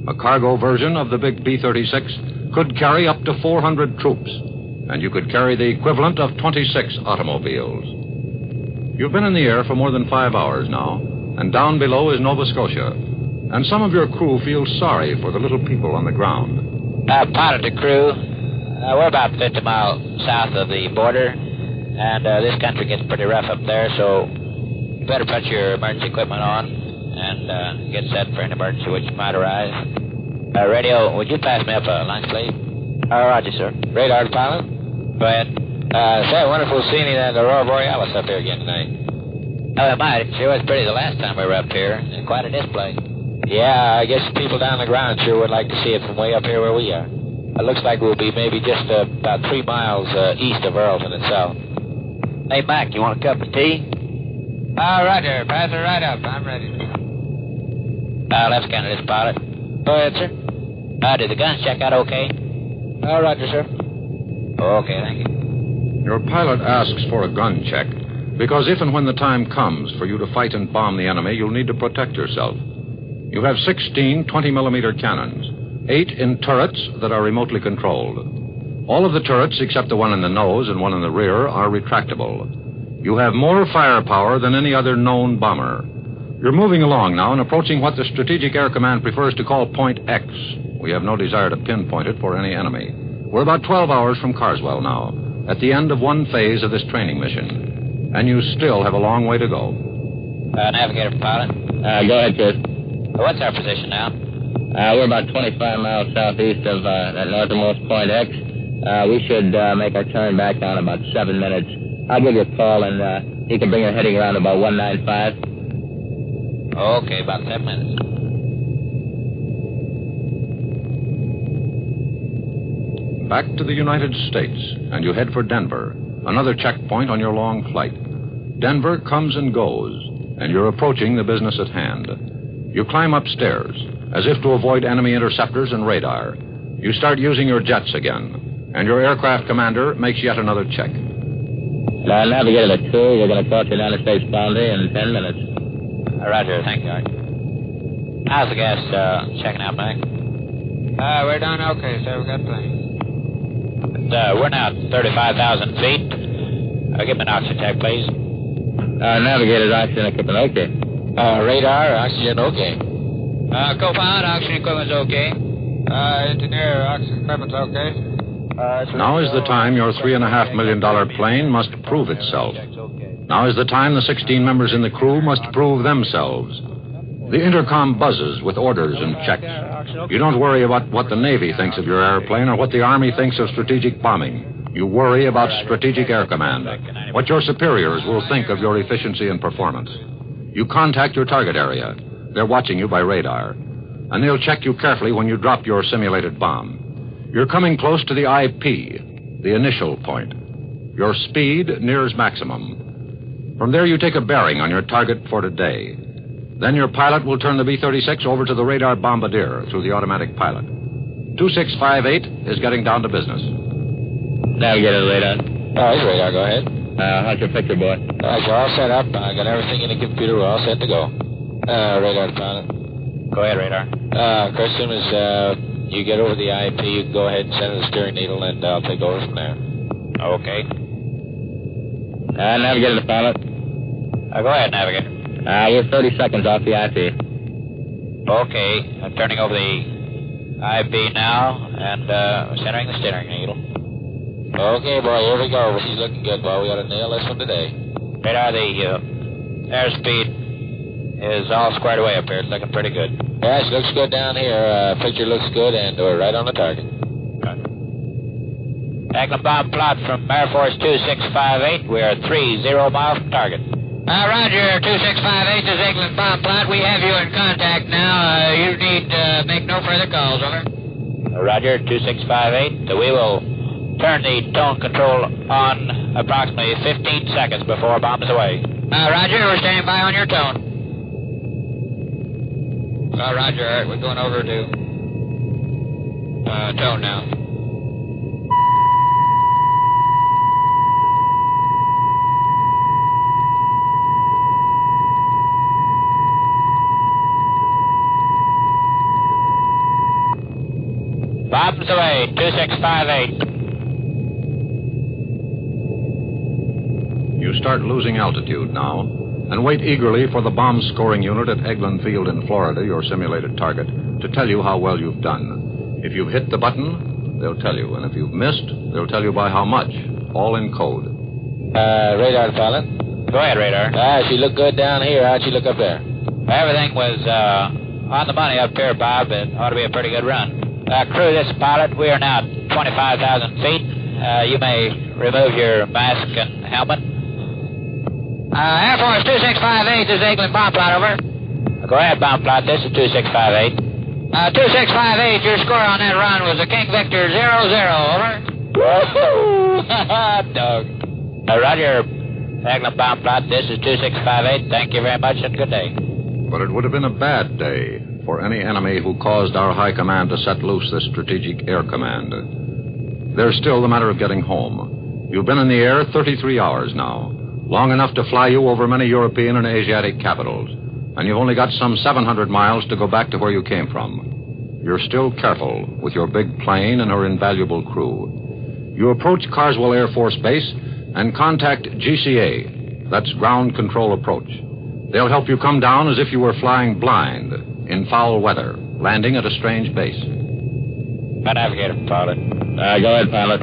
A cargo version of the big B-36 could carry up to 400 troops, and you could carry the equivalent of 26 automobiles. You've been in the air for more than 5 hours now, and down below is Nova Scotia. And some of your crew feel sorry for the little people on the ground. Part of the crew. We're about 50 miles south of the border, and this country gets pretty rough up there, so you better put your emergency equipment on and get set for an emergency which might arise. Radio, would you pass me up a line, please? Roger, sir. Radar pilot? Go ahead. Say, I wonder if we'll see any of the Aurora Borealis up here again tonight. Oh, it might. It sure was pretty the last time we were up here. Quite a display. Yeah, I guess people down the ground sure would like to see it from way up here where we are. It looks like we'll be maybe just about 3 miles east of Earlton itself. Hey, Mac, you want a cup of tea? Roger. Pass it right up. I'm ready. Left counter, this pilot. Go ahead, sir. Did the guns check out okay? Roger, sir. Okay, thank you. Your pilot asks for a gun check, because if and when the time comes for you to fight and bomb the enemy, you'll need to protect yourself. You have 16 20-millimeter cannons, 8 in turrets that are remotely controlled. All of the turrets, except the one in the nose and one in the rear, are retractable. You have more firepower than any other known bomber. You're moving along now and approaching what the Strategic Air Command prefers to call Point X. We have no desire to pinpoint it for any enemy. We're about 12 hours from Carswell now, at the end of one phase of this training mission. And you still have a long way to go. Navigator, pilot. Go ahead, Chris. What's our position now? We're about 25 miles southeast of that northernmost Point X. We should make our turn back down in about 7 minutes. I'll give you a call, and you can bring your heading around about 195. Okay, about 7 minutes. Back to the United States, and you head for Denver, another checkpoint on your long flight. Denver comes and goes, and you're approaching the business at hand. You climb upstairs. as if to avoid enemy interceptors and radar. You start using your jets again, and your aircraft commander makes yet another check. Navigator 2, we're going to cross the United States boundary in 10 minutes. Roger, thank you, Art. How's the gas checking out, Mike? We're doing okay, sir. We've got plenty. We're now at 35,000 feet. Give me an oxygen check, please. Navigator's oxygen equipment okay. Radar, oxygen okay. Co-pilot, oxygen equipment's okay. Engineer, oxygen equipment's okay. Now is the time your $3.5 million plane must prove itself. Now is the time the 16 members in the crew must prove themselves. The intercom buzzes with orders and checks. You don't worry about what the Navy thinks of your airplane or what the Army thinks of strategic bombing. You worry about Strategic Air Command, what your superiors will think of your efficiency and performance. You contact your target area. They're watching you by radar, and they'll check you carefully when you drop your simulated bomb. You're coming close to the IP, the initial point. Your speed nears maximum. From there, you take a bearing on your target for today. Then your pilot will turn the B-36 over to the radar bombardier through the automatic pilot. 2658 is getting down to business. Navigator radar. Here's radar. Go ahead. How's your picture, boy? You're all set up. I got everything in the computer. We're all set to go. Radar pilot. Go ahead, radar. Chris, as soon as you get over the IP, you can go ahead and send the steering needle, and I'll take over from there. Okay. Navigator to pilot. Go ahead, navigator. You're 30 seconds off the IP. Okay. I'm turning over the IP now, and centering the steering needle. Okay, boy, here we go. She's looking good, boy. We ought to nail this one today. Radar, the airspeed is all squared away up here. It's looking pretty good. Yes, looks good down here. Picture looks good, and we're right on the target. Eglin bomb plot from Air Force 2658. We are 30 miles from target. Roger, 2658 is Eglin bomb plot. We have you in contact now. You need make no further calls, over. Roger, 2658. We will turn the tone control on approximately 15 seconds before bomb is away. Roger, we're standing by on your tone. Roger, all right, we're going over to tone now. Bombs away, 2658. You start losing altitude now, and wait eagerly for the bomb-scoring unit at Eglin Field in Florida, your simulated target, to tell you how well you've done. If you've hit the button, they'll tell you, and if you've missed, they'll tell you by how much, all in code. Radar pilot. Go ahead, radar. She looked good down here. How'd she look up there? Everything was on the money up here, Bob. It ought to be a pretty good run. Crew, this is pilot. We are now at 25,000 feet. You may remove your mask and helmet. Air Force 2658, this is Eglin bomb plot, over. Go ahead, bomb plot. This is 2658. 2658, your score on that run was a King Victor 00, over. Woohoo! Dog. Roger, Eglin bomb plot. This is 2658. Thank you very much and good day. But it would have been a bad day for any enemy who caused our high command to set loose this Strategic Air Command. There's still the matter of getting home. You've been in the air 33 hours now, long enough to fly you over many European and Asiatic capitals, and you've only got some 700 miles to go back to where you came from. You're still careful with your big plane and her invaluable crew. You approach Carswell Air Force Base and contact GCA. That's Ground Control Approach. They'll help you come down as if you were flying blind, in foul weather, landing at a strange base. Navigator, pilot. Go ahead, pilot.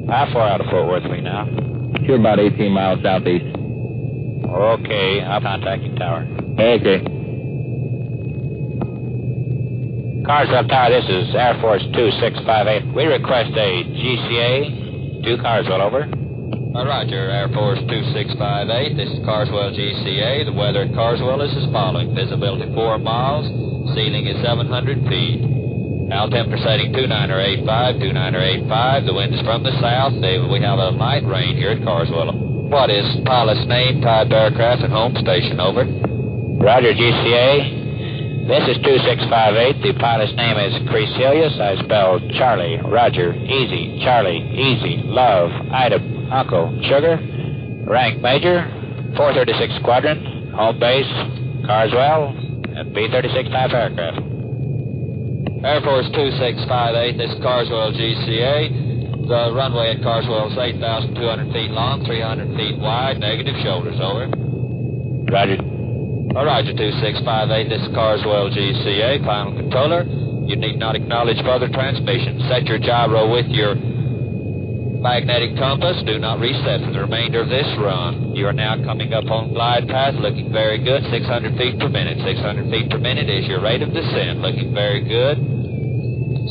How far out of Fort Worth are we now? You're about 18 miles southeast. Okay, I'll contact you, tower. Okay. Carswell Tower, this is Air Force 2658. We request a GCA to Carswell, over. Roger, Air Force 2658. This is Carswell GCA. The weather at Carswell is as following. Visibility 4 miles. Ceiling is 700 feet. Altimeter setting 2985, 2985. The wind is from the south. We have a light rain here at Carswell. What is pilot's name, type aircraft, and home station, over? Roger, GCA. This is 2658. The pilot's name is Crecilius. I spelled Charlie, Roger, Easy, Charlie, Easy, Love, Ida, Uncle, Sugar. Rank Major, 436 Squadron, home base, Carswell, and B-36 type aircraft. Air Force 2658, this is Carswell GCA. The runway at Carswell is 8,200 feet long, 300 feet wide, negative shoulders, over. Roger. Roger, 2658, this is Carswell GCA, final controller. You need not acknowledge further transmission. Set your gyro with your magnetic compass. Do not reset for the remainder of this run. You are now coming up on glide path, looking very good, 600 feet per minute. 600 feet per minute is your rate of descent, looking very good.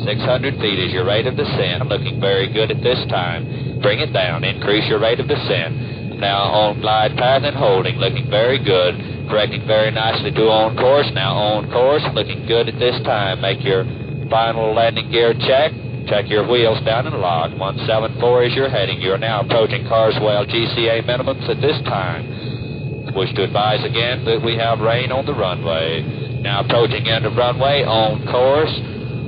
600 feet is your rate of descent, looking very good at this time. Bring it down, increase your rate of descent. Now on glide path and holding, looking very good. Correcting very nicely to on course. Now on course, looking good at this time. Make your final landing gear check. Check your wheels down and lock. 174 is your heading. You are now approaching Carswell GCA minimums at this time. Wish to advise again that we have rain on the runway. Now approaching end of runway, on course,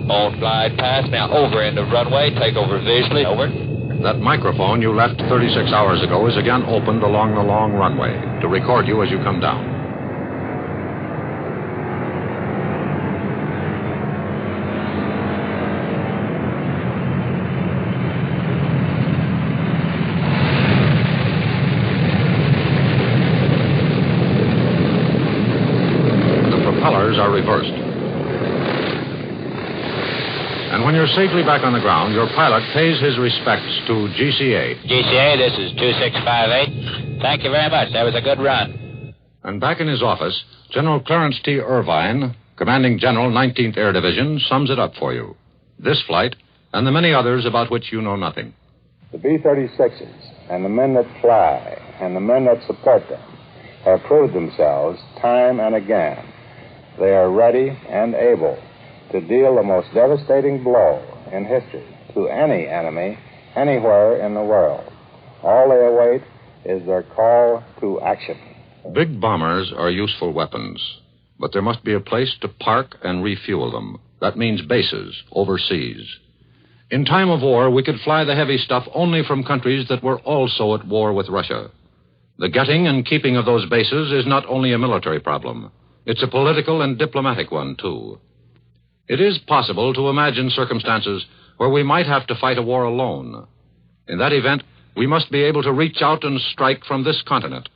on glide path. Now over end of runway, take over visually. Over. That microphone you left 36 hours ago is again opened along the long runway to record you as you come down. Are reversed. And when you're safely back on the ground, your pilot pays his respects to GCA. GCA, this is 2658. Thank you very much. That was a good run. And back in his office, General Clarence T. Irvine, Commanding General, 19th Air Division, sums it up for you. This flight, and the many others about which you know nothing. The B-36s and the men that fly and the men that support them have proved themselves time and again. They are ready and able to deal the most devastating blow in history to any enemy anywhere in the world. All they await is their call to action. Big bombers are useful weapons, but there must be a place to park and refuel them. That means bases overseas. In time of war, we could fly the heavy stuff only from countries that were also at war with Russia. The getting and keeping of those bases is not only a military problem. It's a political and diplomatic one, too. It is possible to imagine circumstances where we might have to fight a war alone. In that event, we must be able to reach out and strike from this continent.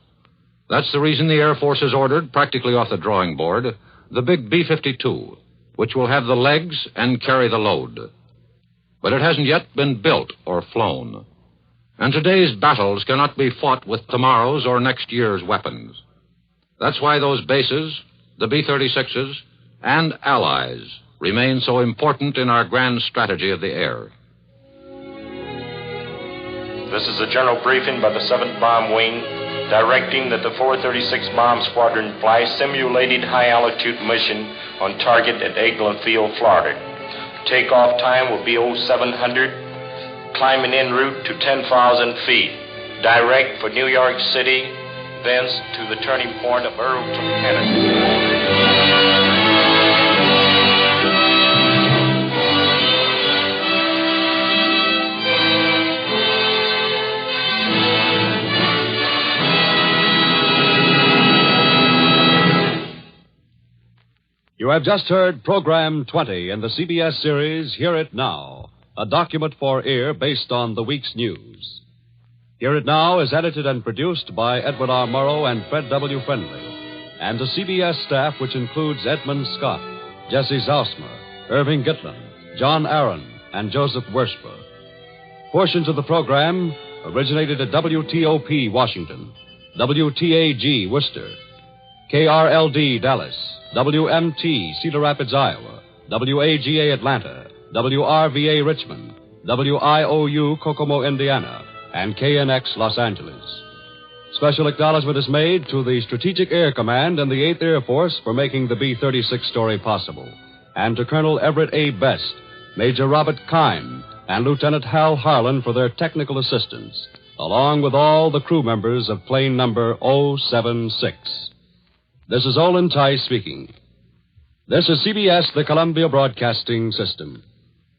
That's the reason the Air Force has ordered, practically off the drawing board, the big B-52, which will have the legs and carry the load. But it hasn't yet been built or flown. And today's battles cannot be fought with tomorrow's or next year's weapons. That's why those bases, the B-36s, and allies remain so important in our grand strategy of the air. This is a general briefing by the 7th Bomb Wing, directing that the 436 Bomb Squadron fly simulated high-altitude mission on target at Eglin Field, Florida. Takeoff time will be 0700, climbing en route to 10,000 feet, direct for New York City, thence to the turning point of Murrow, Canada. You have just heard Program 20 in the CBS series Hear It Now, a document for ear based on the week's news. Hear It Now is edited and produced by Edward R. Murrow and Fred W. Friendly, and the CBS staff, which includes Edmund Scott, Jesse Zausmer, Irving Gitland, John Aaron, and Joseph Wersper. Portions of the program originated at WTOP, Washington, WTAG, Worcester, KRLD, Dallas, WMT, Cedar Rapids, Iowa, WAGA, Atlanta, WRVA, Richmond, WIOU, Kokomo, Indiana, and KNX, Los Angeles. Special acknowledgement is made to the Strategic Air Command and the 8th Air Force for making the B-36 story possible, and to Colonel Everett A. Best, Major Robert Kine, and Lieutenant Hal Harlan for their technical assistance, along with all the crew members of plane number 076. This is Olin Tice speaking. This is CBS, the Columbia Broadcasting System.